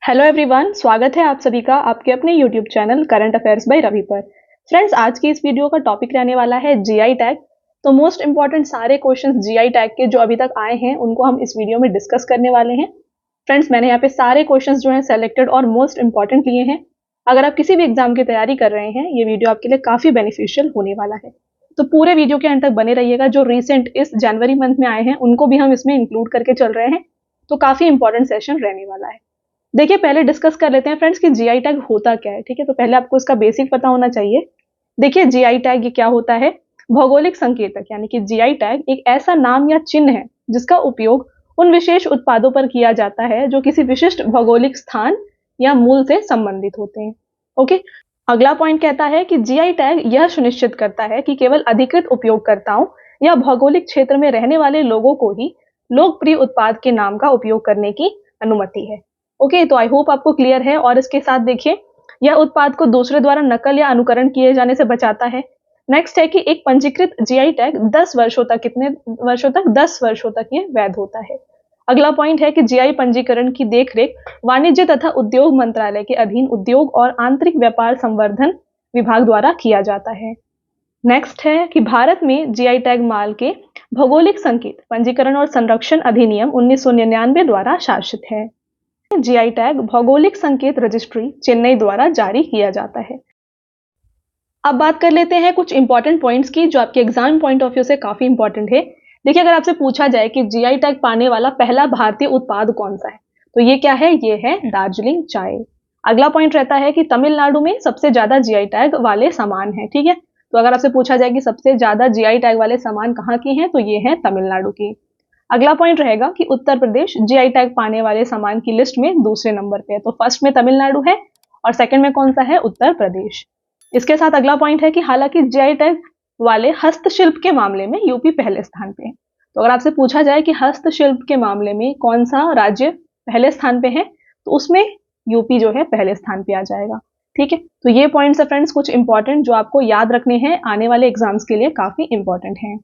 Hello everyone, स्वागत है आप सभी का आपके अपने YouTube channel current affairs by Ravi पर। फ्रेंड्स, आज की इस वीडियो का टॉपिक रहने वाला है जीआई टैग। तो मोस्ट इंपॉर्टेंट सारे क्वेश्चंस जीआई टैग के जो अभी तक आए हैं उनको हम इस वीडियो में डिस्कस करने वाले हैं। फ्रेंड्स, मैंने यहाँ पे सारे क्वेश्चंस जो हैं सेलेक्टेड और मोस्ट इंपॉर्टेंट लिए हैं। अगर आप किसी भी एग्जाम की तैयारी कर रहे हैं, ये वीडियो आपके लिए काफी बेनिफिशियल होने वाला है। तो पूरे वीडियो के अंत तक बने रहिएगा। जो रिसेंट इस जनवरी मंथ में आए हैं उनको भी हम इसमें इंक्लूड करके चल रहे हैं। तो काफी इंपॉर्टेंट सेशन रहने वाला है। देखिए, पहले डिस्कस कर लेते हैं फ्रेंड्स कि जीआई टैग होता क्या है। ठीक है, तो पहले आपको इसका बेसिक पता होना चाहिए। देखिए, जीआई टैग ये क्या होता है? भौगोलिक संकेतक, यानी कि जीआई टैग एक ऐसा नाम या चिन्ह है जिसका उपयोग उन विशेष उत्पादों पर किया जाता है जो किसी विशिष्ट भौगोलिक स्थान या मूल से संबंधित होते हैं। ओके, अगला पॉइंट कहता है कि जीआई टैग यह सुनिश्चित करता है कि केवल अधिकृत उपयोगकर्ताओं या भौगोलिक क्षेत्र में रहने वाले लोगों को ही लोकप्रिय उत्पाद के नाम का उपयोग करने की अनुमति है। ओके, तो आई होप आपको क्लियर है। और इसके साथ देखिए, यह उत्पाद को दूसरे द्वारा नकल या अनुकरण किए जाने से बचाता है। नेक्स्ट है कि एक पंजीकृत जीआई टैग 10 वर्षों तक, कितने वर्षों तक? 10 वर्षों तक ये वैध होता है। अगला पॉइंट है कि जीआई पंजीकरण की देखरेख वाणिज्य तथा उद्योग मंत्रालय के अधीन उद्योग और आंतरिक व्यापार संवर्धन विभाग द्वारा किया जाता है। नेक्स्ट है कि भारत में जीआई टैग माल के भौगोलिक संकेत पंजीकरण और संरक्षण अधिनियम 1999 द्वारा शासित है। जीआई टैग भौगोलिक संकेत रजिस्ट्री चेन्नई द्वारा जारी किया जाता है। अब बात कर लेते हैं कुछ इंपॉर्टेंट पॉइंट्स की जो आपके एग्जाम पॉइंट ऑफ व्यू से काफी इंपॉर्टेंट है। देखिए, अगर आपसे पूछा जाए कि जीआई टैग पाने वाला पहला भारतीय उत्पाद कौन सा है, तो ये क्या है? ये है दार्जिलिंग चाय। अगला पॉइंट रहता है कि तमिलनाडु में सबसे ज्यादा जीआई टैग वाले सामान है। ठीक है, तो अगर आपसे पूछा जाए कि सबसे ज्यादा जीआई टैग वाले सामान कहाँ के हैं, तो ये है तमिलनाडु की। अगला पॉइंट रहेगा कि उत्तर प्रदेश जीआई टैग पाने वाले सामान की लिस्ट में दूसरे नंबर पे है। तो फर्स्ट में तमिलनाडु है और सेकंड में कौन सा है? उत्तर प्रदेश। इसके साथ अगला पॉइंट है कि हालांकि जीआई टैग वाले हस्तशिल्प के मामले में यूपी पहले स्थान पे है। तो अगर आपसे पूछा जाए कि हस्तशिल्प के मामले में कौन सा राज्य पहले स्थान पे है, तो उसमें यूपी जो है पहले स्थान पे आ जाएगा। ठीक है, तो ये पॉइंट्स है फ्रेंड्स कुछ इंपॉर्टेंट जो आपको याद रखने हैं, आने वाले एग्जाम्स के लिए काफी इंपॉर्टेंट हैं।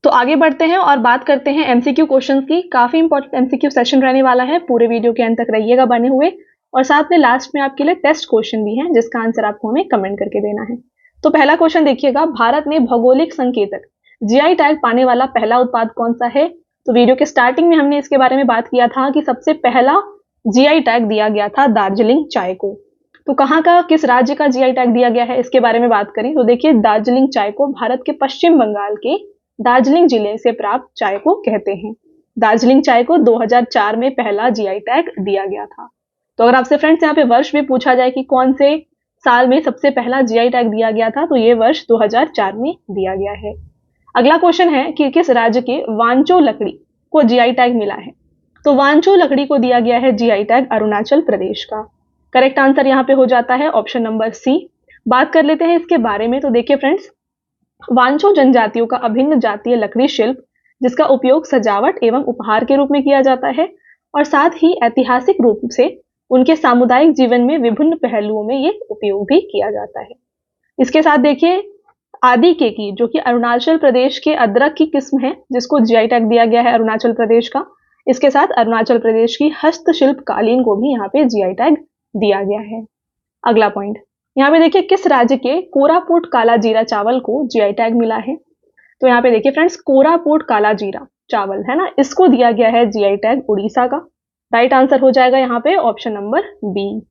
तो आगे बढ़ते हैं और बात करते हैं एमसीक्यू क्वेश्चंस की। काफी इंपॉर्टेंट एमसीक्यू सेशन रहने वाला है। पूरे वीडियो के अंत तक रहिएगा बने हुए। और साथ में लास्ट में आपके लिए टेस्ट क्वेश्चन भी है जिसका आंसर आपको हमें कमेंट करके देना है। तो पहला क्वेश्चन देखिएगा, भारत में भौगोलिक संकेतक जीआई टैग पाने वाला पहला उत्पाद कौन सा है? तो वीडियो के स्टार्टिंग में हमने इसके बारे में बात किया था कि सबसे पहला जीआई टैग दिया गया था दार्जिलिंग चाय को। तो कहाँ का, किस राज्य का जीआई टैग दिया गया है, इसके बारे में बात करें तो देखिए, दार्जिलिंग चाय को भारत के पश्चिम बंगाल के दार्जिलिंग जिले से प्राप्त चाय को कहते हैं। दार्जिलिंग चाय को 2004 में पहला जीआई टैग दिया गया था। तो अगर आपसे फ्रेंड्स यहाँ पे वर्ष भी पूछा जाए कि कौन से साल में सबसे पहला जीआई टैग दिया गया था, तो ये वर्ष 2004 में दिया गया है। अगला क्वेश्चन है कि किस राज्य के वांचो लकड़ी को जीआई टैग मिला है? तो वांचो लकड़ी को दिया गया है जीआई टैग अरुणाचल प्रदेश का। करेक्ट आंसर यहाँ पे हो जाता है ऑप्शन नंबर सी। बात कर लेते हैं इसके बारे में। तो देखिए फ्रेंड्स, वांचो जनजातियों का अभिन्न जातीय लकड़ी शिल्प जिसका उपयोग सजावट एवं उपहार के रूप में किया जाता है और साथ ही ऐतिहासिक रूप से उनके सामुदायिक जीवन में विभिन्न पहलुओं में ये उपयोग भी किया जाता है। इसके साथ देखिए, आदि केकी जो कि अरुणाचल प्रदेश के अदरक की किस्म है जिसको जीआई टैग दिया गया है अरुणाचल प्रदेश का। इसके साथ अरुणाचल प्रदेश की हस्तशिल्प कालीन को भी यहाँ पे जीआई टैग दिया गया है। अगला पॉइंट यहाँ पे देखिए, किस राज्य के कोरापुट काला जीरा चावल को जीआई टैग मिला है? तो यहाँ पे देखिए फ्रेंड्स, कोरापुट काला जीरा चावल है ना, इसको दिया गया है जीआई टैग उड़ीसा का। राइट आंसर हो जाएगा यहाँ पे ऑप्शन नंबर बी।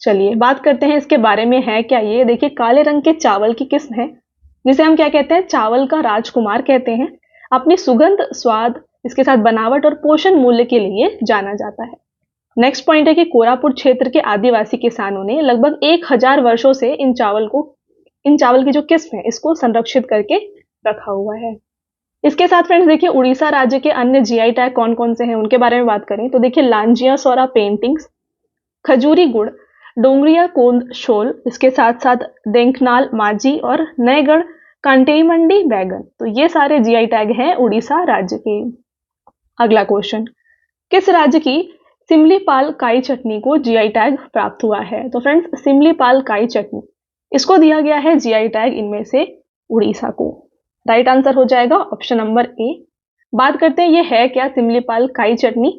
चलिए बात करते हैं इसके बारे में है क्या ये। देखिए, काले रंग के चावल की किस्म है जिसे हम क्या कहते हैं? चावल का राजकुमार कहते हैं। अपनी सुगंध, स्वाद, इसके साथ बनावट और पोषण मूल्य के लिए जाना जाता है। नेक्स्ट पॉइंट है कि कोरापुट क्षेत्र के आदिवासी किसानों ने लगभग 1000 वर्षों से इन चावल की जो किस्म है इसको संरक्षित करके रखा हुआ है। इसके साथ फ्रेंड्स देखिए, उड़ीसा राज्य के अन्य जीआई टैग कौन कौन से हैं उनके बारे में बात करें तो देखिए, लांजिया सोरा पेंटिंग्स, खजूरी गुड़, डोंगरिया कोंद शोल, इसके साथ साथ देंखनाल माझी और नयगढ़ कांटेमंडी बैगन। तो ये सारे जीआई टैग हैं उड़ीसा राज्य के। अगला क्वेश्चन, किस राज्य की सिमलीपाल काई चटनी को जीआई टैग प्राप्त हुआ है? तो फ्रेंड्स, सिमलीपाल काई चटनी इसको दिया गया है जीआई टैग इनमें से उड़ीसा को। राइट आंसर हो जाएगा ऑप्शन नंबर ए। बात करते हैं ये है क्या सिमलीपाल काई चटनी।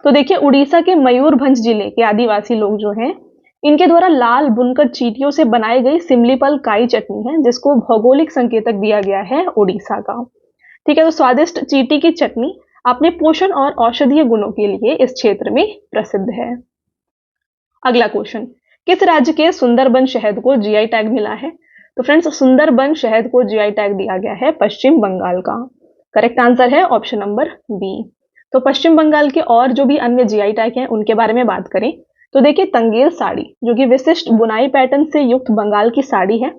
तो देखिए उड़ीसा के मयूरभंज जिले के आदिवासी लोग जो हैं, इनके द्वारा लाल बुनकर चींटियों से बनाई गई सिमलीपल काई चटनी है, जिसको भौगोलिक संकेतक दिया गया है उड़ीसा का। ठीक है, तो स्वादिष्ट चींटी की चटनी अपने पोषण और औषधीय गुणों के लिए इस क्षेत्र में प्रसिद्ध है। अगला क्वेश्चन, किस राज्य के सुंदरबन शहद को जीआई टैग मिला है? तो फ्रेंड्स, सुंदरबन शहद को जीआई टैग दिया गया है पश्चिम बंगाल का। करेक्ट आंसर है ऑप्शन नंबर बी। तो पश्चिम बंगाल के और जो भी अन्य जीआई टैग हैं उनके बारे में बात करें तो देखिए, तंगेल साड़ी जो कि विशिष्ट बुनाई पैटर्न से युक्त बंगाल की साड़ी है,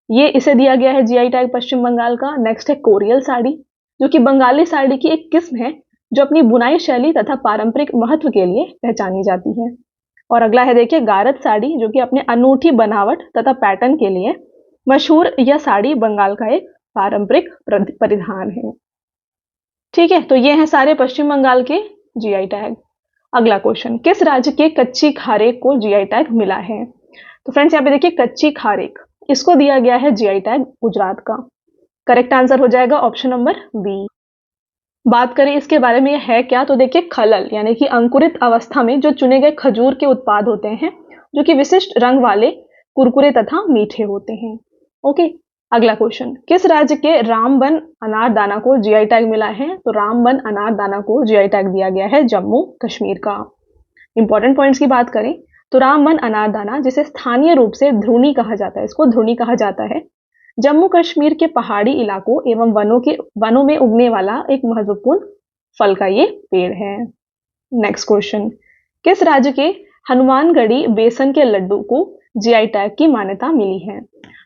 ये इसे दिया गया है जीआई टैग पश्चिम बंगाल का। नेक्स्ट है कोरियल साड़ी, जो कि बंगाली साड़ी की एक किस्म है जो अपनी बुनाई शैली तथा पारंपरिक महत्व के लिए पहचानी जाती है। और अगला है देखिए गारत साड़ी, जो कि अपने अनूठी बनावट तथा पैटर्न के लिए मशहूर। यह साड़ी बंगाल का एक पारंपरिक परिधान है। ठीक है, तो ये हैं सारे पश्चिम बंगाल के जीआई टैग। अगला क्वेश्चन, किस राज्य के कच्ची खारेक को जीआई टैग मिला है? तो फ्रेंड्स यहाँ पे देखिए कच्ची खारेक, इसको दिया गया है जीआई टैग गुजरात का। करेक्ट आंसर हो जाएगा ऑप्शन नंबर बी। बात करें इसके बारे में, यह है क्या? तो देखिए खलल यानी कि अंकुरित अवस्था में जो चुने गए खजूर के उत्पाद होते हैं, जो कि विशिष्ट रंग वाले, कुरकुरे तथा मीठे होते हैं। ओके, अगला क्वेश्चन, किस राज्य के रामबन अनारदाना को जीआई टैग मिला है? तो रामबन अनारदाना को जीआई टैग दिया गया है जम्मू कश्मीर का। इंपॉर्टेंट पॉइंट्स की बात करें तो रामबन अनारदाना, जिसे स्थानीय रूप से ध्रुनी कहा जाता है, इसको ध्रुनी कहा जाता है, जम्मू कश्मीर के पहाड़ी इलाकों एवं वनों में उगने वाला एक महत्वपूर्ण फल का ये पेड़ है। नेक्स्ट क्वेश्चन, किस राज्य के हनुमानगढ़ी बेसन के लड्डू को जीआई टैग की मान्यता मिली है?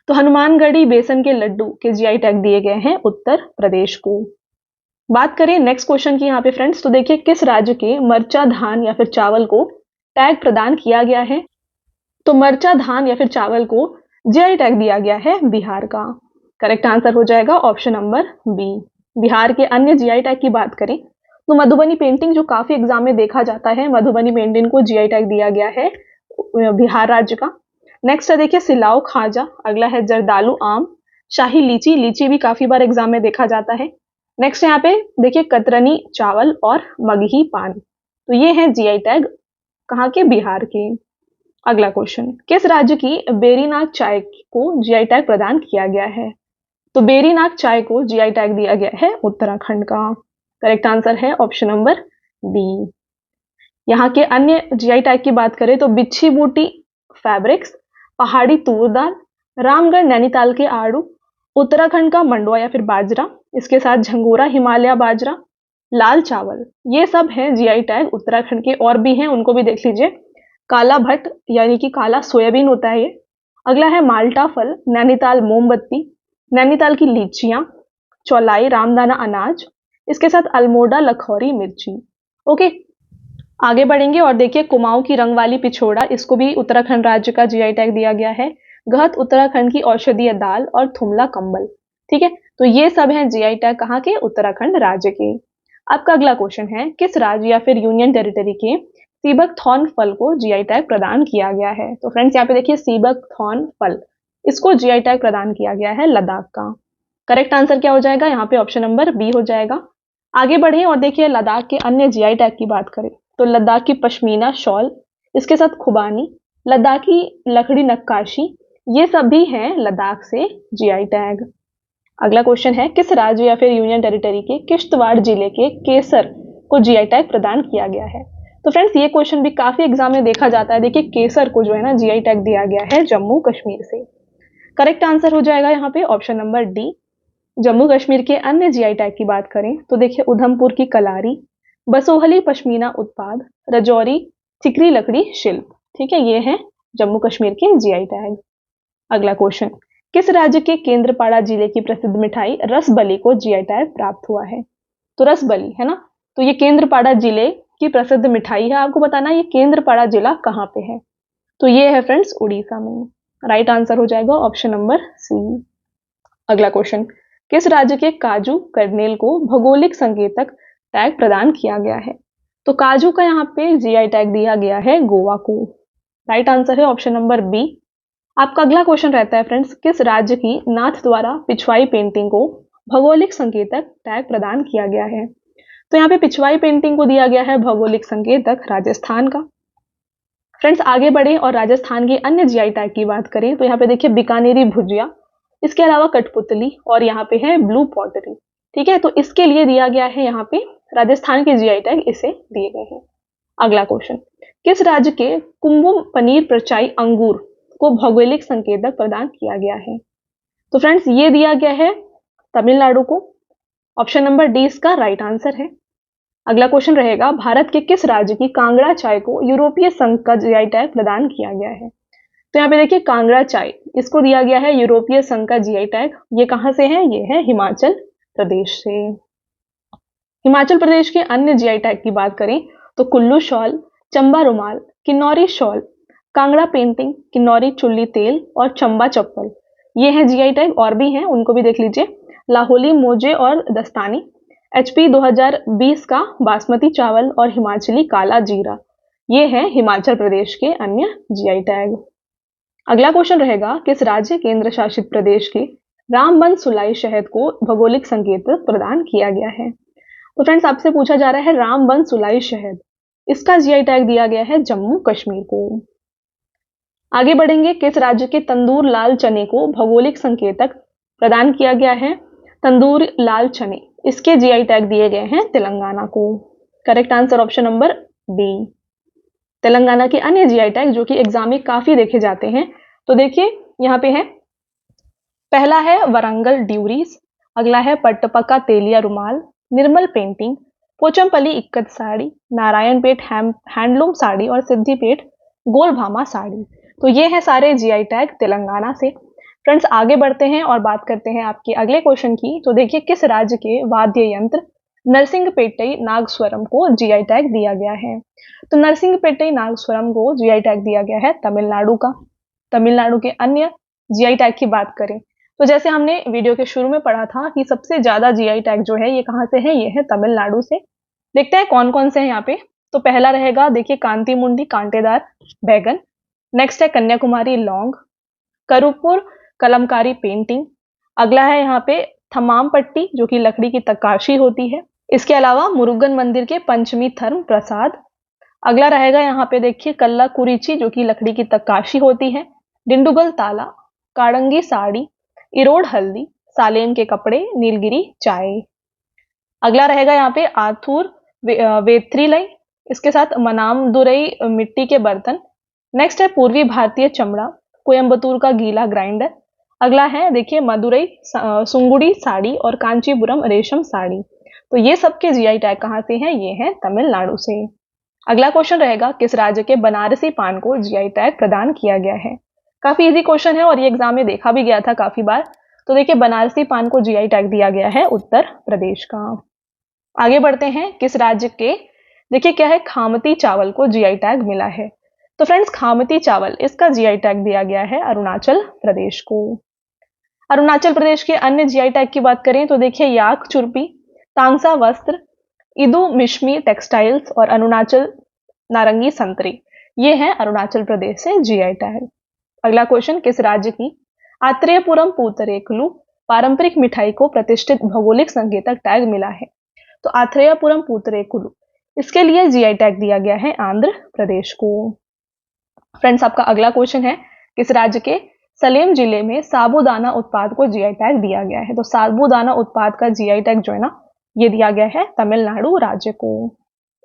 तो हनुमानगढ़ी बेसन के लड्डू के जीआई टैग दिए गए हैं उत्तर प्रदेश को। बात करें नेक्स्ट क्वेश्चन की यहाँ पे फ्रेंड्स, तो देखिए किस राज्य के मरचा धान या फिर चावल को टैग प्रदान किया गया है? तो मरचा धान या फिर चावल को जीआई टैग दिया गया है बिहार का। करेक्ट आंसर हो जाएगा ऑप्शन नंबर बी। बिहार के अन्य जीआई टैग की बात करें तो मधुबनी पेंटिंग, जो काफी एग्जाम में देखा जाता है, मधुबनी पेंटिंग को जीआई टैग दिया गया है बिहार राज्य का। नेक्स्ट है देखिए सिलाव खाजा, अगला है जर्दालू आम, शाही लीची, लीची भी काफी बार एग्जाम में देखा जाता है। नेक्स्ट यहाँ पे देखिए कतरनी चावल और मगही पान, तो ये है जीआई टैग कहाँ के? बिहार के। अगला क्वेश्चन, किस राज्य की बेरीनाग चाय को जीआई टैग प्रदान किया गया है? तो बेरीनाग चाय को जीआई टैग दिया गया है उत्तराखंड का। करेक्ट आंसर है ऑप्शन नंबर डी। यहाँ के अन्य जीआई टैग की बात करें तो बिच्छी बूटी फैब्रिक्स, पहाड़ी तूर दाल, रामगढ़ नैनीताल के आड़ू, उत्तराखंड का मंडवा या फिर बाजरा, इसके साथ झंगोरा हिमालय बाजरा, लाल चावल, ये सब हैं जीआई टैग उत्तराखंड के। और भी हैं, उनको भी देख लीजिए। काला भट्ट यानी कि काला सोयाबीन होता है ये। अगला है माल्टा फल, नैनीताल मोमबत्ती, नैनीताल की लीचियां, चौलाई रामदाना अनाज, इसके साथ अल्मोड़ा लखौरी मिर्ची। ओके, आगे बढ़ेंगे और देखिए कुमाऊं की रंग वाली पिछोड़ा, इसको भी उत्तराखंड राज्य का जीआई टैग दिया गया है। गहत उत्तराखंड की औषधीय दाल और थुमला कंबल। ठीक है, तो ये सब हैं जीआई टैग कहाँ के? उत्तराखंड राज्य के। आपका अगला क्वेश्चन है, किस राज्य या फिर यूनियन टेरिटरी के सीबक थॉर्न फल को जीआई टैग प्रदान किया गया है? तो फ्रेंड्स यहाँ पे देखिए सीबक थॉर्न फल, इसको जीआई टैग प्रदान किया गया है लद्दाख का। करेक्ट आंसर क्या हो जाएगा? यहाँ पे ऑप्शन नंबर बी हो जाएगा। आगे बढ़े और देखिए लद्दाख के अन्य जीआई टैग की बात करें तो लद्दाख की पश्मीना शॉल, इसके साथ खुबानी, लद्दाखी लकड़ी नक्काशी, ये सब भी हैं लद्दाख से जीआई टैग। अगला क्वेश्चन है, किस राज्य या फिर यूनियन टेरिटरी के किश्तवाड़ जिले के केसर को जीआई टैग प्रदान किया गया है? तो फ्रेंड्स ये क्वेश्चन भी काफी एग्जाम में देखा जाता है। देखिए केसर को जो है ना जीआई टैग दिया गया है जम्मू कश्मीर से। करेक्ट आंसर हो जाएगा यहाँ पे option number D. Jammu Kashmir के अन्य जीआई टैग की बात करें तो देखिए उधमपुर की कलारी, बसोहली पश्मीना उत्पाद, रजौरी चिकरी लकड़ी शिल्प। ठीक है, ये हैं जम्मू कश्मीर के जीआई टैग। अगला क्वेश्चन, किस राज्य के केंद्रपाड़ा जिले की प्रसिद्ध मिठाई रसबली को जीआई टैग प्राप्त हुआ है? तो रसबली है ना, तो ये केंद्रपाड़ा जिले की प्रसिद्ध मिठाई है। आपको बताना ये केंद्रपाड़ा जिला कहाँ पे है? तो ये है फ्रेंड्स उड़ीसा में। राइट आंसर हो जाएगा ऑप्शन नंबर सी। अगला क्वेश्चन, किस राज्य के काजू कर्नेल को भौगोलिक संकेतक टैग प्रदान किया गया है? तो काजू का यहाँ पे जीआई टैग दिया गया है गोवा को। राइट आंसर है ऑप्शन नंबर बी। आपका अगला क्वेश्चन रहता है फ्रेंड्स, किस राज्य की नाथ द्वारा पिछवाई पेंटिंग को भौगोलिक संकेतक टैग प्रदान किया गया है? तो यहाँ पे पिछवाई पेंटिंग को दिया गया है भौगोलिक संकेतक राजस्थान का। फ्रेंड्स आगे बढ़े और राजस्थान की अन्य जीआई टैग की बात करें तो यहाँ पे देखिए बीकानेरी भुजिया, इसके अलावा कठपुतली और यहाँ पे है ब्लू पॉटरी। ठीक है, तो इसके लिए दिया गया है यहाँ पे राजस्थान के जीआई टैग इसे दिए गए हैं। अगला क्वेश्चन, किस राज्य के कुंभम पनीर प्रचाई अंगूर को भौगोलिक संकेतक प्रदान किया गया है? तो फ्रेंड्स ये दिया गया है तमिलनाडु को। ऑप्शन नंबर डी इसका राइट आंसर है। अगला क्वेश्चन रहेगा, भारत के किस राज्य की कांगड़ा चाय को यूरोपीय संघ का जीआई टैग प्रदान किया गया है? तो यहाँ पे देखिए कांगड़ा चाय, इसको दिया गया है यूरोपीय संघ का जीआई टैग। ये कहां से है? ये है हिमाचल प्रदेश से। हिमाचल प्रदेश के अन्य जीआई टैग की बात करें तो कुल्लू शॉल, चंबा रुमाल, किन्नौरी शॉल, कांगड़ा पेंटिंग, किन्नौरी चुल्ली तेल और चंबा चप्पल, ये हैं जीआई टैग। और भी हैं, उनको भी देख लीजिए। लाहौली मोजे और दस्तानी, HP 2020 का बासमती चावल और हिमाचली काला जीरा, ये है हिमाचल प्रदेश के अन्य जीआई टैग। अगला क्वेश्चन रहेगा, किस राज्य केंद्र शासित प्रदेश के रामबन सुलाई शहद को भौगोलिक संकेतक प्रदान किया गया है? तो फ्रेंड्स आपसे पूछा जा रहा है रामबन सुलाई शहद, इसका जीआई टैग दिया गया है जम्मू कश्मीर को। आगे बढ़ेंगे, किस राज्य के तंदूर लाल चने को भौगोलिक संकेतक प्रदान किया गया है? तंदूर लाल चने, इसके जीआई टैग दिए गए हैं तेलंगाना को। Correct answer option number B. Telangana के अन्य जीआई टैग जो कि एग्जाम में काफी देखे जाते हैं, तो देखिए यहाँ पे है, पहला है वरंगल ड्यूरीज, अगला है पट्टपका तेलिया रुमाल, निर्मल पेंटिंग, पोचमपल्ली इक्कत साड़ी, नारायणपेट हैंडलूम साड़ी और सिद्धिपेट गोलभामा साड़ी। तो ये है सारे जीआई टैग तेलंगाना से। फ्रेंड्स आगे बढ़ते हैं और बात करते हैं आपके अगले क्वेश्चन की। तो देखिए, किस राज्य के वाद्य यंत्र नरसिंहपेट्टई नागस्वरम को जीआई टैग दिया गया है? तो नरसिंहपेट्टई नागस्वरम को जीआई टैग दिया गया है तमिलनाडु का। तमिलनाडु के अन्य जीआई टैग की बात करें तो जैसे हमने वीडियो के शुरू में पढ़ा था कि सबसे ज्यादा जीआई टैग जो है ये कहां से है? ये है तमिलनाडु से। देखते हैं कौन कौन से हैं यहाँ पे। तो पहला रहेगा देखिए कांती मुंडी कांटेदार बैगन, नेक्स्ट है कन्याकुमारी लौंग, करूपुर कलमकारी पेंटिंग, अगला है यहाँ पे थमाम पट्टी जो कि लकड़ी की तक्काशी होती है, इसके अलावा मुरुगन मंदिर के पंचमी धर्म प्रसाद, अगला रहेगा यहाँ पे देखिए कल्ला कुरिची जो कि लकड़ी की तक्काशी होती है, डिंडुगल ताला, काड़ंगी साड़ी, इरोड हल्दी, सालेम के कपड़े, नीलगिरी चाय। अगला रहेगा यहाँ पे आथुर वेथ्रीलाई, इसके साथ मनामदुरई मिट्टी के बर्तन, नेक्स्ट है पूर्वी भारतीय चमड़ा, कोयम्बतूर का गीला ग्राइंडर, अगला है देखिए मदुरई सुंगुड़ी साड़ी और कांचीपुरम रेशम साड़ी। तो ये सबके जीआई टैग कहाँ से हैं? ये हैं तमिलनाडु से। अगला क्वेश्चन रहेगा, किस राज्य के बनारसी पान को जीआई टैग प्रदान किया गया है? काफी इजी क्वेश्चन है और ये एग्जाम में देखा भी गया था काफी बार। तो देखिए बनारसी पान को जीआई टैग दिया गया है उत्तर प्रदेश का। आगे बढ़ते हैं, किस राज्य के देखिए क्या है खामती चावल को जीआई टैग मिला है? तो फ्रेंड्स खामती चावल, इसका जीआई टैग दिया गया है अरुणाचल प्रदेश को। अरुणाचल प्रदेश के अन्य जीआई टैग की बात करें तो देखिए याक चुरपी, तांगसा वस्त्र, इदू मिश्मी टेक्सटाइल्स और अरुणाचल नारंगी संतरी, ये हैं अरुणाचल प्रदेश से जीआई टैग। अगला क्वेश्चन, किस राज्य की आत्रेयपुरम पूतरेकुलु पारंपरिक मिठाई को प्रतिष्ठित भौगोलिक संकेतक टैग मिला है? तो आत्रेयपुरम पूतरेकुलु, इसके लिए जीआई टैग दिया गया है आंध्र प्रदेश को। फ्रेंड्स आपका अगला क्वेश्चन है, किस राज्य के सलेम जिले में साबूदाना उत्पाद को जीआई टैग दिया गया है? तो साबूदाना उत्पाद का जीआई टैग जो है ना, ये दिया गया है तमिलनाडु राज्य को।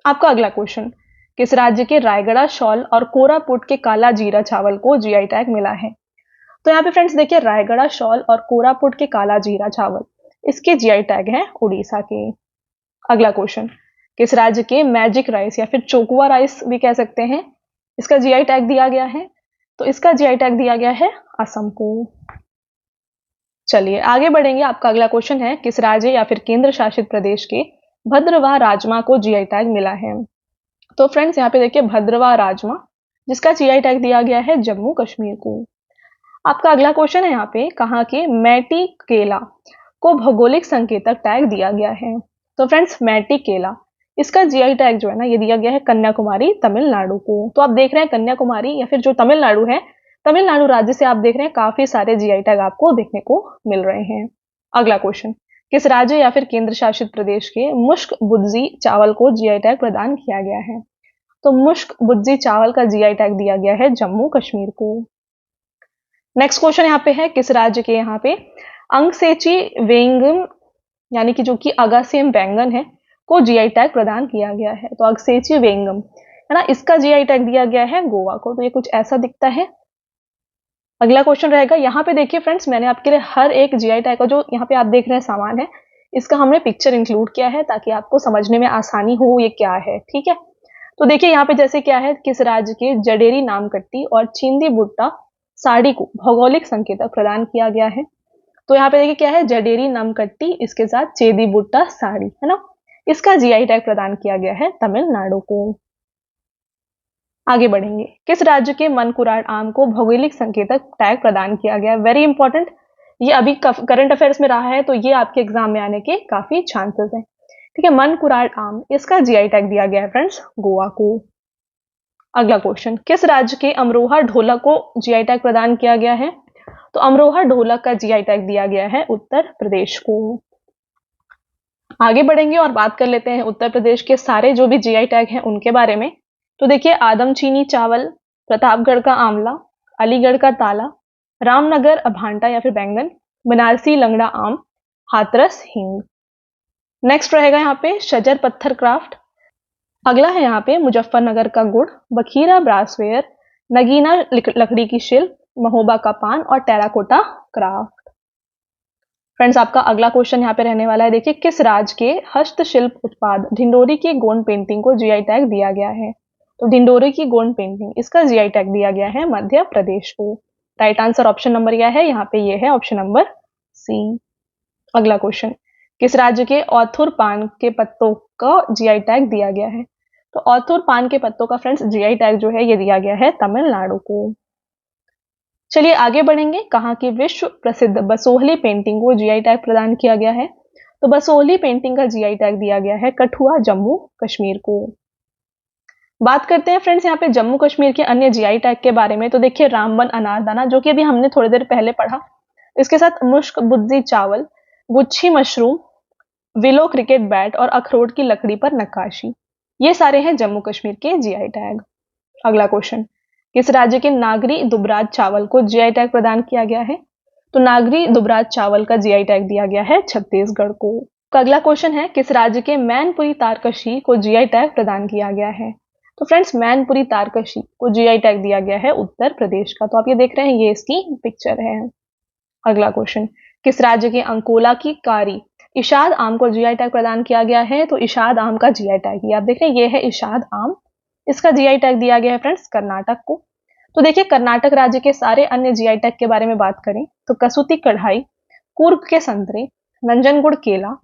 आपका अगला क्वेश्चन, किस राज्य के रायगढ़ शॉल और कोरापुट के काला जीरा चावल को जीआई टैग मिला है? तो यहाँ पे फ्रेंड्स देखिए रायगढ़ शॉल और कोरापुट के काला जीरा चावल, इसके जीआई टैग है उड़ीसा के। अगला क्वेश्चन, किस राज्य के मैजिक राइस या फिर चोकुआ राइस भी कह सकते हैं, इसका जीआई टैग दिया गया है? तो इसका जीआई टैग दिया गया है असम को। चलिए आगे बढ़ेंगे। आपका अगला क्वेश्चन है, किस राज्य या फिर केंद्र शासित प्रदेश के भद्रवाह राजमा को जीआई टैग मिला है? तो फ्रेंड्स यहाँ पे देखिए भद्रवाह राजमा, जिसका जीआई टैग दिया गया है जम्मू कश्मीर को। आपका अगला क्वेश्चन है यहाँ पे, कहाँ के मैटी केला को भौगोलिक संकेतक टैग दिया गया है? तो फ्रेंड्स मैटी केला, इसका जीआई टैग जो है ना, ये दिया गया है कन्याकुमारी तमिलनाडु को। तो आप देख रहे हैं कन्याकुमारी या फिर जो तमिलनाडु है, तमिलनाडु राज्य से आप देख रहे हैं काफी सारे जीआई टैग आपको देखने को मिल रहे हैं। अगला क्वेश्चन, किस राज्य या फिर केंद्र शासित प्रदेश के मुश्क बुद्जी चावल को जीआई टैग प्रदान किया गया है? तो मुश्क बुद्जी चावल का जीआई टैग दिया गया है जम्मू कश्मीर को। नेक्स्ट क्वेश्चन यहाँ पे है, किस राज्य के यहाँ पे अंगसेची वेंगम यानी कि जो कि अगासेम बैंगन है को जीआई टैग प्रदान किया गया है? तो अगसेची वेंगम है ना, इसका जीआई टैग दिया गया है गोवा को। तो ये कुछ ऐसा दिखता है। अगला क्वेश्चन रहेगा, यहाँ पे देखिए फ्रेंड्स, मैंने आपके लिए हर एक जीआई टैग का जो यहाँ पे आप देख रहे हैं सामान है, इसका हमने पिक्चर इंक्लूड किया है ताकि आपको समझने में आसानी हो ये क्या है। ठीक है, तो देखिए यहाँ पे जैसे क्या है, किस राज्य के जडेरी नामकट्टी और चिंदी बुट्टा साड़ी को भौगोलिक संकेतक प्रदान किया गया है? तो यहाँ पे देखिए क्या है, जडेरी नामकट्टी, इसके साथ चेदी बुट्टा साड़ी, है ना, इसका जीआई टैग प्रदान किया गया है तमिलनाडु को। आगे बढ़ेंगे, किस राज्य के मनकुराड आम को भौगोलिक संकेतक टैग प्रदान किया गया? वेरी इंपॉर्टेंट, ये अभी करंट अफेयर्स में रहा है, तो ये आपके एग्जाम में आने के काफी चांसेस हैं। ठीक है, मनकुराड आम, इसका जीआई टैग दिया गया है फ्रेंड्स गोवा को। अगला क्वेश्चन, किस राज्य के अमरोहा ढोलक को जीआई टैग प्रदान किया गया है? तो अमरोहा ढोलक का जीआई टैग दिया गया है उत्तर प्रदेश को। आगे बढ़ेंगे और बात कर लेते हैं उत्तर प्रदेश के सारे जो भी जीआई टैग हैं उनके बारे में। तो देखिए, आदमचीनी चावल, प्रतापगढ़ का आंवला, अलीगढ़ का ताला, रामनगर अभांटा या फिर बैंगन, बनारसी लंगड़ा आम, हाथरस हींग। नेक्स्ट रहेगा यहाँ पे शजर पत्थर क्राफ्ट। अगला है यहाँ पे मुजफ्फरनगर का गुड़, बखीरा ब्रासवेयर, नगीना लकड़ी की शिल्प, महोबा का पान और टेराकोटा क्राफ्ट। फ्रेंड्स, आपका अगला क्वेश्चन यहाँ पे रहने वाला है, देखिए, किस राज्य के हस्तशिल्प उत्पाद ढिंडोरी की गोंड पेंटिंग को जीआई टैग दिया गया है? तो ढिंडोरी की गोंड पेंटिंग, इसका जीआई टैग दिया गया है मध्य प्रदेश को। राइट आंसर ऑप्शन नंबर यह है, यहाँ पे ये है ऑप्शन नंबर सी। अगला क्वेश्चन, किस राज्य के औथुर पान के पत्तों का जीआई टैग दिया गया है? तो औथुर पान के पत्तों का फ्रेंड्स जीआई टैग जो है ये दिया गया है तमिलनाडु को। चलिए आगे बढ़ेंगे, कहाँ की विश्व प्रसिद्ध बसोहली पेंटिंग को जीआई टैग प्रदान किया गया है? तो बसोहली पेंटिंग का जीआई टैग दिया गया है कठुआ जम्मू कश्मीर को। बात करते हैं फ्रेंड्स यहाँ पे जम्मू कश्मीर के अन्य जीआई टैग के बारे में। तो देखिए, रामबन अनारदाना, जो कि अभी हमने थोड़ी देर पहले पढ़ा, इसके साथ मुश्क बुद्जी चावल, गुच्छी मशरूम, विलो क्रिकेट बैट और अखरोट की लकड़ी पर नक्काशी, ये सारे हैं जम्मू कश्मीर के जीआई टैग। अगला क्वेश्चन, किस राज्य के नागरी दुबराज चावल को जीआई टैग प्रदान किया गया है? तो नागरी दुबराज चावल का जीआई टैग दिया गया है छत्तीसगढ़ को। अगला क्वेश्चन है, किस राज्य के मैनपुरी तारकशी को जीआई टैग प्रदान किया गया है? तो फ्रेंड्स, मैनपुरी तारकशी को जीआई टैग दिया गया है उत्तर प्रदेश का। तो आप ये देख रहे हैं, ये इसकी पिक्चर है। अगला क्वेश्चन, किस राज्य के अंकोला की कारी इशाद आम को जीआई टैग प्रदान किया गया है? तो इशाद आम का जीआई टैग, ये आप देख रहे हैं, ये है इशाद आम, इसका जीआई टैग दिया गया है फ्रेंड्स कर्नाटक को। तो देखिए, कर्नाटक राज्य के सारे अन्य जीआई टैग के बारे में बात करें तो कसूती कढ़ाई, कूर्ग के संतरे, नंजनगुड़ केला,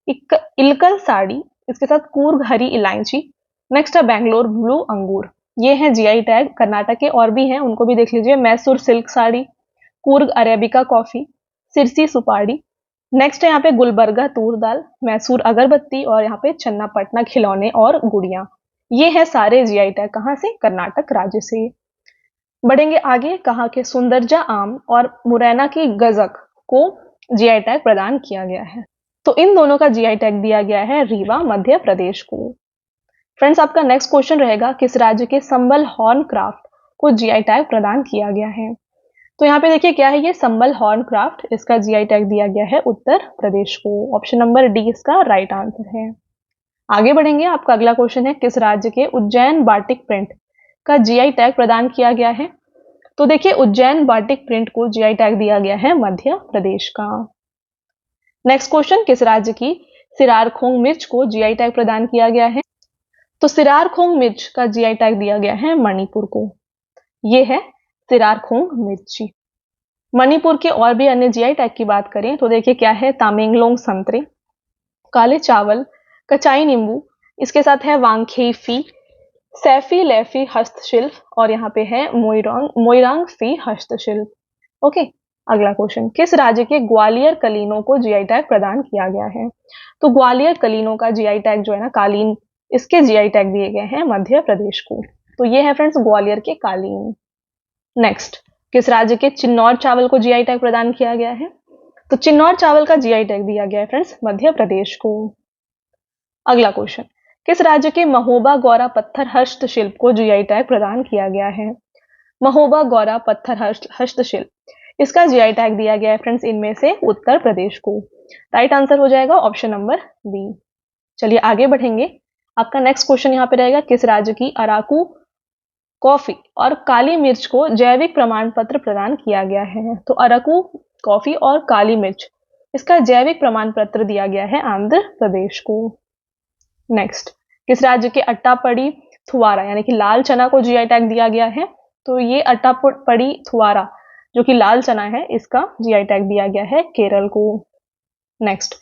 इलकल साड़ी, इसके साथ कूर्ग हरी इलायची, नेक्स्ट है बैंगलोर ब्लू अंगूर, ये है जीआई टैग कर्नाटक के। और भी हैं, उनको भी देख लीजिए, Mysore silk sari, Coorg arabica coffee, Sirsi सुपारी, नेक्स्ट है यहाँ पे गुलबर्गा तूर दाल, मैसूर अगरबत्ती और यहाँ पे चन्नापटना खिलौने और गुड़िया। ये है सारे जीआई टैग कहाँ से? कर्नाटक राज्य से। बढ़ेंगे आगे, कहाँ के सुंदरजा आम और मुरैना की गजक को जीआई टैग प्रदान किया गया है? तो इन दोनों का जीआई टैग दिया गया है रीवा मध्य प्रदेश को। फ्रेंड्स, आपका नेक्स्ट क्वेश्चन रहेगा, किस राज्य के संबल हॉर्न क्राफ्ट को जीआई टैग प्रदान किया गया है? तो यहाँ पे देखिए क्या है, ये संबल हॉर्न क्राफ्ट, इसका जीआई टैग दिया गया है उत्तर प्रदेश को। ऑप्शन नंबर डी इसका राइट आंसर है। आगे बढ़ेंगे, आपका अगला क्वेश्चन है, किस राज्य के उज्जैन बाटिक प्रिंट का जीआई टैग प्रदान किया गया है? तो देखिए, उज्जैन बाटिक प्रिंट को जीआई टैग दिया गया है मध्य प्रदेश का। नेक्स्ट क्वेश्चन, किस राज्य की सिरारखोंग मिर्च को जीआई टैग प्रदान किया गया है? तो सिरारखोंग मिर्च का जीआई टैग दिया गया है मणिपुर को। ये है सिरारखोंग मिर्ची। मणिपुर के और भी अन्य जीआई टैग की बात करें तो देखिए क्या है, तामेंगलोंग संतरे, काले चावल, कचाई नींबू, इसके साथ है वांगखेई सैफी लेफी हस्तशिल्प और यहाँ पे है मोइरांग फी हस्तशिल्प। ओके, अगला क्वेश्चन, किस राज्य के ग्वालियर कलीनों को जीआई टैग प्रदान किया गया है? तो ग्वालियर कलीनों का जीआई टैग जो है ना, कालीन, इसके जीआई टैग दिए गए हैं मध्य प्रदेश को। तो ये है फ्रेंड्स ग्वालियर के कालीन। नेक्स्ट, किस राज्य के चिन्नौर चावल को जीआई टैग प्रदान किया गया है? तो चिन्नौर चावल का जीआई टैग दिया गया है फ्रेंड्स मध्य प्रदेश को। अगला क्वेश्चन, किस राज्य के महोबा गौरा पत्थर हस्तशिल्प को जीआई टैग प्रदान किया गया है? महोबा गौरा पत्थर हस्तशिल्प, इसका जीआई टैग दिया गया है फ्रेंड्स इनमें से उत्तर प्रदेश को। राइट आंसर हो जाएगा ऑप्शन नंबर बी। चलिए आगे बढ़ेंगे। आपका नेक्स्ट क्वेश्चन यहाँ पे रहेगा, किस राज्य की अराकू कॉफी और काली मिर्च को जैविक प्रमाण पत्र प्रदान किया गया है? तो अराकू कॉफी और काली मिर्च, इसका जैविक प्रमाण पत्र दिया गया है आंध्र प्रदेश को। नेक्स्ट, किस राज्य के अट्टापड़ी थुआरा यानी कि लाल चना को जीआई टैग दिया गया है? तो ये अट्टापड़ी थुआरा जो कि लाल चना है, इसका जीआई टैग दिया गया है केरल को। नेक्स्ट,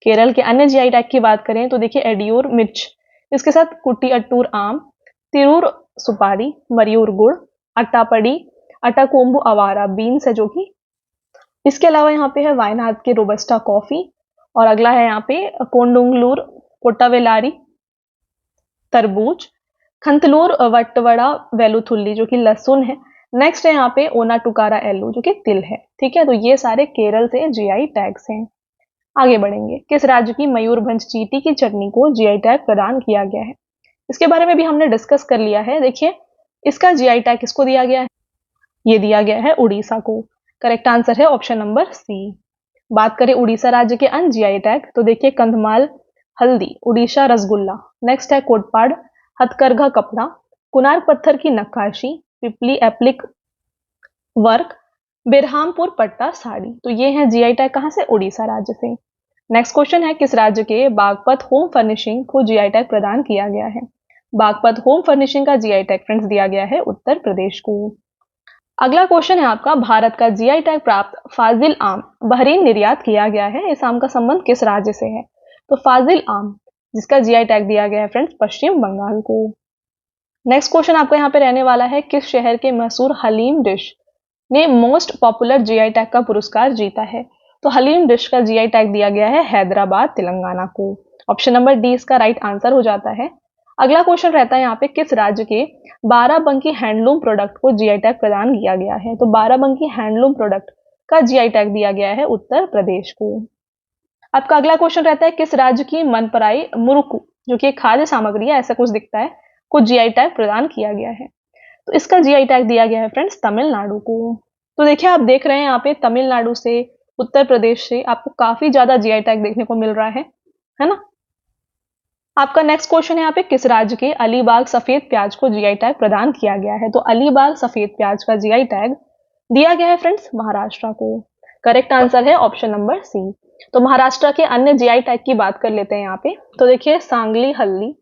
केरल के अन्य जीआई टैग की बात करें तो देखिए एडियोर मिर्च, इसके साथ कुट्टी अट्टूर आम, तिरूर सुपारी, मरियूर गुड़, अट्टापड़ी, अटाकोम्बू अवारा बीन्स है जो कि, इसके अलावा यहाँ पे है वायनाड के रोबस्टा कॉफी, और अगला है यहाँ पे कोंडुंगलूर कोटावेलारी तरबूज, खंतलूर वट्टवड़ा वेलुथुल्ली जो कि लहसुन है। नेक्स्ट है यहाँ पे ओना टुकारा एल्लू जो कि तिल है। ठीक है, तो ये सारे केरल से जीआई टैग्स हैं। आगे बढ़ेंगे, किस राज्य की मयूरभंज चींटी की चटनी को जीआई टैग प्रदान किया गया है? इसके बारे में भी हमने डिस्कस कर लिया है। देखिए, इसका जीआई टैग किसको दिया गया है? ये दिया गया है उड़ीसा को। करेक्ट आंसर है ऑप्शन नंबर सी। बात करें उड़ीसा राज्य के अन्य जीआई टैग तो देखिए कंधमाल हल्दी, उड़ीसा रसगुल्ला, नेक्स्ट है कोटपाड़ हथकरघा कपड़ा, कुनार पत्थर की नक्काशी, पिपली एप्लिक वर्क, बेरहामपुर पट्टा साड़ी। तो ये है जीआई टैग कहां से? उड़ीसा राज्य से। नेक्स्ट क्वेश्चन है, किस राज्य के बागपत होम फर्निशिंग को जीआई टैग प्रदान किया गया है? बागपत होम फर्निशिंग का जीआई टैग फ्रेंड्स दिया गया है उत्तर प्रदेश को। अगला क्वेश्चन है आपका, भारत का जीआई टैग प्राप्त फाजिल आम बहरीन निर्यात किया गया है, इस आम का संबंध किस राज्य से है? तो फाजिल आम, जिसका जीआई टैग दिया गया है फ्रेंड्स पश्चिम बंगाल को। नेक्स्ट क्वेश्चन आपका यहाँ पे रहने वाला है, किस शहर के मशहूर हलीम डिश ने मोस्ट पॉपुलर जीआई टैग का पुरस्कार जीता है? तो हलीम डिश का जीआई टैग दिया गया है हैदराबाद तेलंगाना को। ऑप्शन नंबर डी इसका राइट आंसर हो जाता है। अगला क्वेश्चन रहता है यहाँ पे, किस राज्य के बाराबंकी हैंडलूम प्रोडक्ट को जीआई टैग प्रदान किया गया है? तो बाराबंकी हैंडलूम प्रोडक्ट का जीआई टैग दिया गया है उत्तर प्रदेश को। आपका अगला क्वेश्चन रहता है, किस राज्य की मनपराई मुरुकु जो कि एक खाद्य सामग्री है, ऐसा कुछ दिखता है, को जीआई टैग प्रदान किया गया है? तो इसका जीआई टैग दिया गया है फ्रेंड्स तमिलनाडु को। तो देखिए, आप देख रहे हैं यहाँ पे तमिलनाडु से, उत्तर प्रदेश से आपको काफी ज्यादा जीआई टैग देखने को मिल रहा है ना। आपका नेक्स्ट क्वेश्चन है यहाँ पे, किस राज्य के अलीबाग सफेद प्याज को जीआई टैग प्रदान किया गया है? तो अलीबाग सफेद प्याज का जीआई टैग दिया गया है फ्रेंड्स महाराष्ट्र को। करेक्ट आंसर है ऑप्शन नंबर सी। तो महाराष्ट्र के अन्य जीआई टैग की बात कर लेते हैं यहाँ पे। तो देखिए, सांगली हल्दी,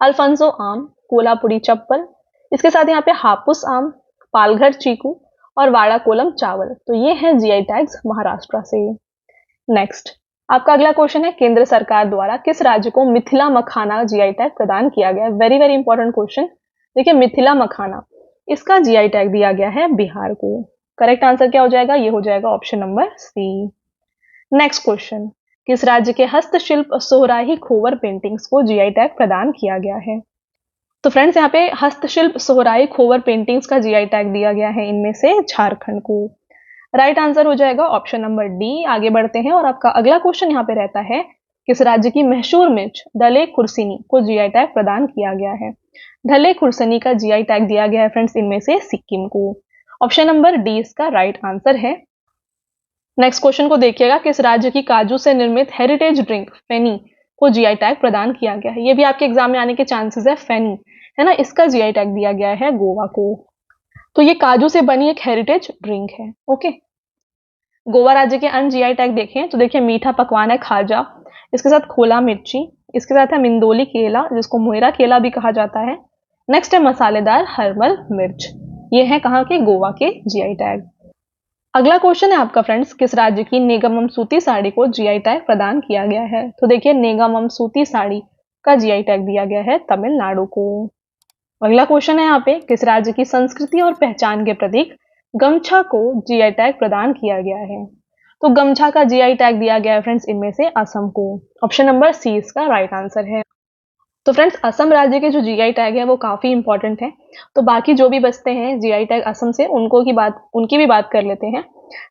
अल्फांसो आम, कोल्हापुरी चप्पल, इसके साथ यहाँ पे हापुस आम, पालघर चीकू और वाड़ा कोलम चावल। तो ये है जीआई टैग्स महाराष्ट्र से। नेक्स्ट, आपका अगला क्वेश्चन है, केंद्र सरकार द्वारा किस राज्य को मिथिला मखाना जीआई टैग प्रदान किया गया है? Very very important question. देखिए, मिथिला मखाना, इसका जीआई टैग दिया गया है बिहार को। करेक्ट आंसर क्या हो जाएगा? ये हो जाएगा option number C. Next question, किस राज्य के हस्तशिल्प सोहराही खोवर पेंटिंग्स को जीआई टैग प्रदान किया गया है? तो फ्रेंड्स, यहाँ पे हस्तशिल्प सोहराई खोवर पेंटिंग्स का जीआई टैग दिया गया है इनमें से झारखंड को। राइट आंसर हो जाएगा ऑप्शन नंबर डी। आगे बढ़ते हैं और आपका अगला क्वेश्चन यहाँ पे रहता है, किस राज्य की मशहूर मिर्च ढले खुरसनी को जीआई टैग प्रदान किया गया है? ढले खुरसनी का जीआई टैग दिया गया है फ्रेंड्स इनमें से सिक्किम को। ऑप्शन नंबर डी इसका राइट आंसर है। नेक्स्ट क्वेश्चन को देखिएगा, किस राज्य की काजू से निर्मित हेरिटेज ड्रिंक फेनी को जीआई टैग प्रदान किया गया है? ये भी आपके एग्जाम में आने के चांसेस है, फेनी है ना, इसका जीआई टैग दिया गया है गोवा को। तो ये काजू से बनी एक हेरिटेज ड्रिंक है। ओके, गोवा राज्य के अन्य जीआई टैग देखें तो देखिए, मीठा पकवान है खाजा, इसके साथ खोला मिर्ची, इसके साथ है मिंदोली केला जिसको मोयरा केला भी कहा जाता है। नेक्स्ट है मसालेदार हर्बल मिर्च। ये है कहाँ के? गोवा के जीआई टैग। अगला क्वेश्चन है आपका फ्रेंड्स, किस राज्य की नेगमम सूती साड़ी को जीआई टैग प्रदान किया गया है? तो देखिए, नेगमम सूती साड़ी का जीआई टैग दिया गया है तमिलनाडु को। अगला क्वेश्चन है यहाँ पे, किस राज्य की संस्कृति और पहचान के प्रतीक गमछा को जीआई टैग प्रदान किया गया है? तो गमछा का जीआई टैग दिया गया है फ्रेंड्स इनमें से असम को। ऑप्शन नंबर सी इसका राइट आंसर है। तो फ्रेंड्स, असम राज्य के जो जीआई टैग है वो काफी इंपॉर्टेंट है। तो बाकी जो भी बचते हैं जीआई टैग असम से, उनकी भी बात कर लेते हैं।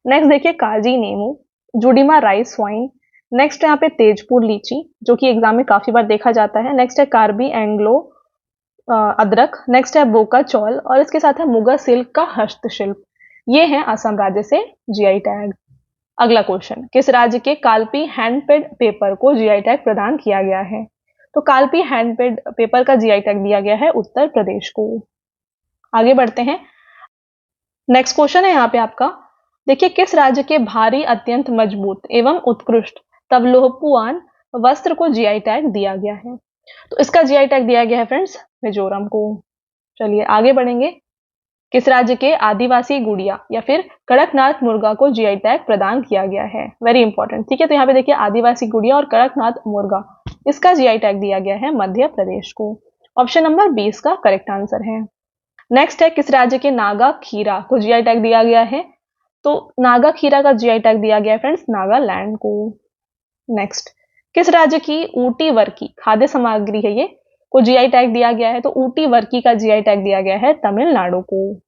नेक्स्ट देखिए, काजी नेमू, जुडिमा राइस वाइन, नेक्स्ट है यहाँ पे तेजपुर लीची जो कि एग्जाम में काफी बार देखा जाता है, नेक्स्ट है कार्बी एंग्लो अदरक, नेक्स्ट है बोका चौल और इसके साथ है मुगा सिल्क का हस्तशिल्प। ये है असम राज्य से जीआई टैग। अगला क्वेश्चन, किस राज्य के कालपी हैंडपेड पेपर को जीआई टैग प्रदान किया गया है? तो कालपी हैंडपेड पेपर का जीआई टैग दिया गया है उत्तर प्रदेश को। आगे बढ़ते हैं, नेक्स्ट क्वेश्चन है यहाँ पे आपका, देखिए किस राज्य के भारी अत्यंत मजबूत एवं उत्कृष्ट तवलोहपुआन वस्त्र को जीआई टैग दिया गया है? तो इसका जीआई टैग दिया गया है फ्रेंड्स मिजोरम को। चलिए आगे बढ़ेंगे, किस राज्य के आदिवासी गुड़िया या फिर कड़कनाथ मुर्गा को जीआई टैग प्रदान किया गया है? वेरी इंपॉर्टेंट, ठीक है। तो यहाँ पे देखिए आदिवासी गुड़िया और कड़कनाथ मुर्गा, इसका जीआई टैग दिया गया है मध्य प्रदेश को। ऑप्शन नंबर 20 का करेक्ट आंसर है। नेक्स्ट है, किस राज्य के नागा खीरा को जीआई टैग दिया गया है? तो नागा खीरा का जीआई टैग दिया गया है फ्रेंड्स नागालैंड को। नेक्स्ट, किस राज्य की ऊटी वर्की खाद्य सामग्री है ये को जीआई टैग दिया गया है? तो ऊटी वर्की का जीआई टैग दिया गया है तमिलनाडु को।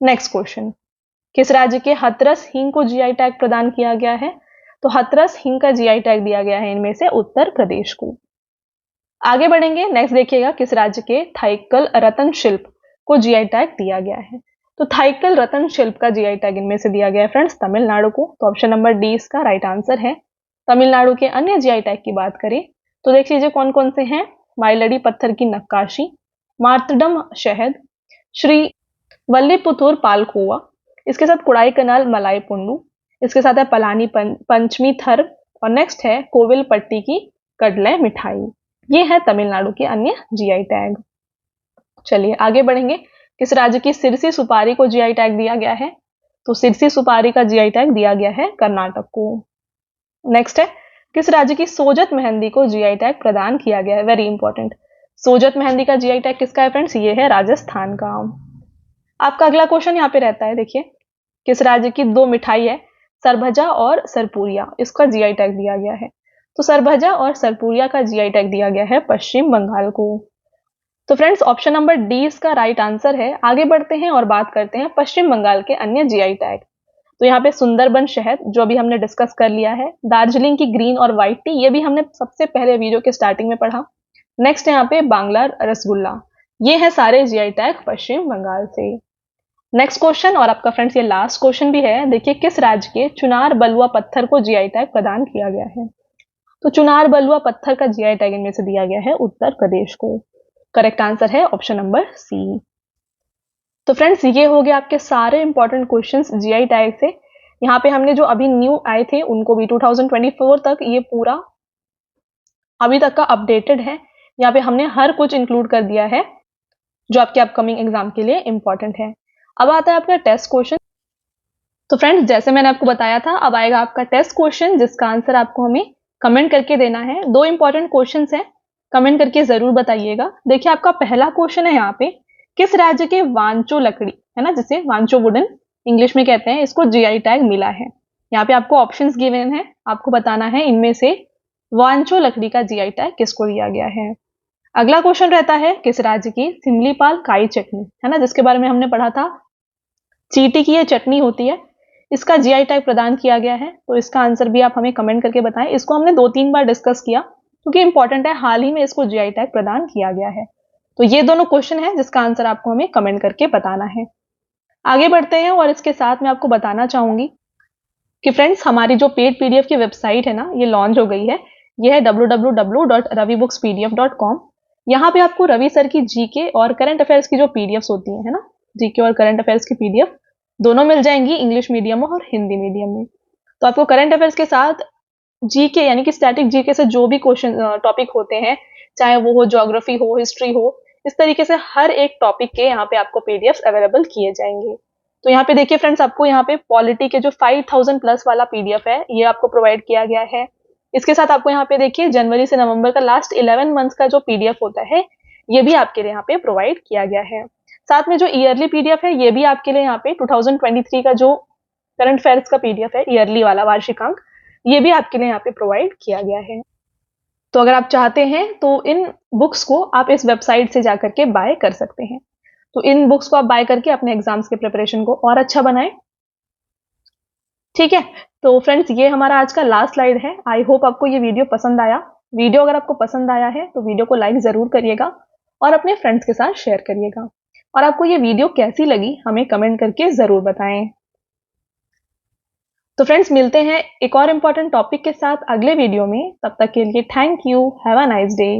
नेक्स्ट क्वेश्चन, किस राज्य के हथरस हींग को जीआई टैग प्रदान किया गया है? तो हथरस हींग का जीआई टैग दिया गया है इनमें से उत्तर प्रदेश को। आगे बढ़ेंगे, नेक्स्ट देखिएगा, किस राज्य के थाईकल रतन शिल्प को जीआई टैग दिया गया है? तो थाईकल रतन शिल्प का जीआई टैग इनमें से दिया गया है फ्रेंड्स तमिलनाडु को। तो ऑप्शन नंबर डी इसका राइट आंसर है। तमिलनाडु के अन्य जीआई टैग की बात करें तो देख लीजिए कौन कौन से हैं। माइलडी पत्थर की नक्काशी, मार्तडम शहद, श्री वल्लीपुतूर पालकोवा, इसके साथ कुड़ाई कनाल मलाई पुंडू, इसके साथ है पलानी पंचमी थर और नेक्स्ट है कोविल पट्टी की कडले मिठाई। ये है तमिलनाडु के अन्य जीआई टैग। चलिए आगे बढ़ेंगे, किस राज्य की सिरसी सुपारी को जीआई टैग दिया गया है? तो सिरसी सुपारी का जीआई टैग दिया गया है कर्नाटक को। नेक्स्ट है, किस राज्य की सोजत मेहंदी को जीआई टैग प्रदान किया गया है? वेरी इंपॉर्टेंट, सोजत मेहंदी का जीआई टैग किसका है फ्रेंड्स? ये है राजस्थान का। आपका अगला क्वेश्चन यहाँ पे रहता है, देखिए किस राज्य की दो मिठाई है सरभजा और सरपुरिया, इसका जीआई टैग दिया गया है? तो सरभजा और सरपुरिया का जीआई टैग दिया गया है पश्चिम बंगाल को। तो फ्रेंड्स ऑप्शन नंबर डी इसका राइट आंसर है। आगे बढ़ते हैं और बात करते हैं पश्चिम बंगाल के अन्य जीआई टैग। तो यहाँ पे सुंदरबन शहद जो अभी हमने डिस्कस कर लिया है, दार्जिलिंग की ग्रीन और व्हाइट टी ये भी हमने सबसे पहले वीडियो के स्टार्टिंग में पढ़ा। नेक्स्ट यहाँ पे बांग्ला रसगुल्ला, ये है सारे जीआई टैग पश्चिम बंगाल से। नेक्स्ट क्वेश्चन और आपका फ्रेंड्स ये लास्ट क्वेश्चन भी है, देखिए किस राज्य के चुनार बलुआ पत्थर को जीआई टैग प्रदान किया गया है? तो चुनार बलुआ पत्थर का जीआई टैग इनमें से दिया गया है उत्तर प्रदेश को। करेक्ट आंसर है ऑप्शन नंबर सी। तो फ्रेंड्स ये हो गया आपके सारे इंपॉर्टेंट क्वेश्चंस जीआई टैग से। यहाँ पे हमने जो अभी न्यू आए थे उनको भी 2024 तक ये पूरा अभी तक का अपडेटेड है। यहाँ पे हमने हर कुछ इंक्लूड कर दिया है जो आपके अपकमिंग एग्जाम के लिए इंपॉर्टेंट है। अब आता है आपका टेस्ट क्वेश्चन। तो फ्रेंड्स जैसे मैंने आपको बताया था, अब आएगा आपका टेस्ट क्वेश्चन जिसका आंसर आपको हमें कमेंट करके देना है। दो इंपॉर्टेंट क्वेश्चन है, कमेंट करके जरूर बताइएगा। देखिए आपका पहला क्वेश्चन है यहाँ पे, किस राज्य के वांचो लकड़ी है ना, जिसे वांचो वुडन इंग्लिश में कहते हैं, इसको जीआई टैग मिला है? यहाँ पे आपको ऑप्शंस गिवन है, आपको बताना है इनमें से वांचो लकड़ी का जीआई टैग किसको दिया गया है। अगला क्वेश्चन रहता है, किस राज्य की सिमलीपाल काई चटनी है ना, जिसके बारे में हमने पढ़ा था, चींटी की ये चटनी होती है, इसका जीआई टैग प्रदान किया गया है? तो इसका आंसर भी आप हमें कमेंट करके बताएं। इसको हमने 2-3 बार डिस्कस किया क्योंकि इंपॉर्टेंट है, हाल ही में इसको जीआई टैग प्रदान किया गया है। तो ये दोनों क्वेश्चन है जिसका आंसर आपको हमें कमेंट करके बताना है। आगे बढ़ते हैं और इसके साथ मैं आपको बताना चाहूंगी कि फ्रेंड्स हमारी जो पेड पीडीएफ की वेबसाइट है ना, ये लॉन्च हो गई है। ये है www.ravibookspdf.com। यहाँ पे आपको रवि सर की जीके और करंट अफेयर्स की जो पीडीएफ्स होती है ना, जीके और करंट अफेयर्स की पीडीएफ दोनों मिल जाएंगी, इंग्लिश मीडियम और हिंदी मीडियम में। तो आपको करंट अफेयर्स के साथ जीके यानी कि स्टैटिक जीके से जो भी क्वेश्चन टॉपिक होते हैं, चाहे वो हो ज्योग्राफी हो, हिस्ट्री हो, इस तरीके से हर एक टॉपिक के यहाँ पे आपको पीडीएफ अवेलेबल किए जाएंगे। तो यहाँ पे देखिए फ्रेंड्स, आपको यहाँ पे पॉलिटी के जो 5000 प्लस वाला पीडीएफ है ये आपको प्रोवाइड किया गया है। इसके साथ आपको यहाँ पे देखिए जनवरी से नवंबर का लास्ट 11 मंथ्स का जो पीडीएफ होता है ये भी आपके लिए यहाँ पे प्रोवाइड किया गया है। साथ में जो ईयरली पीडीएफ है ये भी आपके लिए यहाँ पे 2023 का जो करंट अफेयर्स का पीडीएफ है, ईयरली वाला वार्षिकांक, ये भी आपके लिए यहाँ पे प्रोवाइड किया गया है। तो अगर आप चाहते हैं तो इन बुक्स को आप इस वेबसाइट से जाकर के बाय कर सकते हैं। तो इन बुक्स को आप बाय करके अपने एग्जाम्स के प्रिपरेशन को और अच्छा बनाएं। ठीक है, तो फ्रेंड्स ये हमारा आज का लास्ट स्लाइड है। आई होप आपको ये वीडियो पसंद आया। वीडियो अगर आपको पसंद आया है तो वीडियो को लाइक ज़रूर करिएगा और अपने फ्रेंड्स के साथ शेयर करिएगा। और आपको ये वीडियो कैसी लगी हमें कमेंट करके ज़रूर बताएं। तो फ्रेंड्स मिलते हैं एक और इम्पॉर्टेंट टॉपिक के साथ अगले वीडियो में। तब तक के लिए thank you. Have a nice day.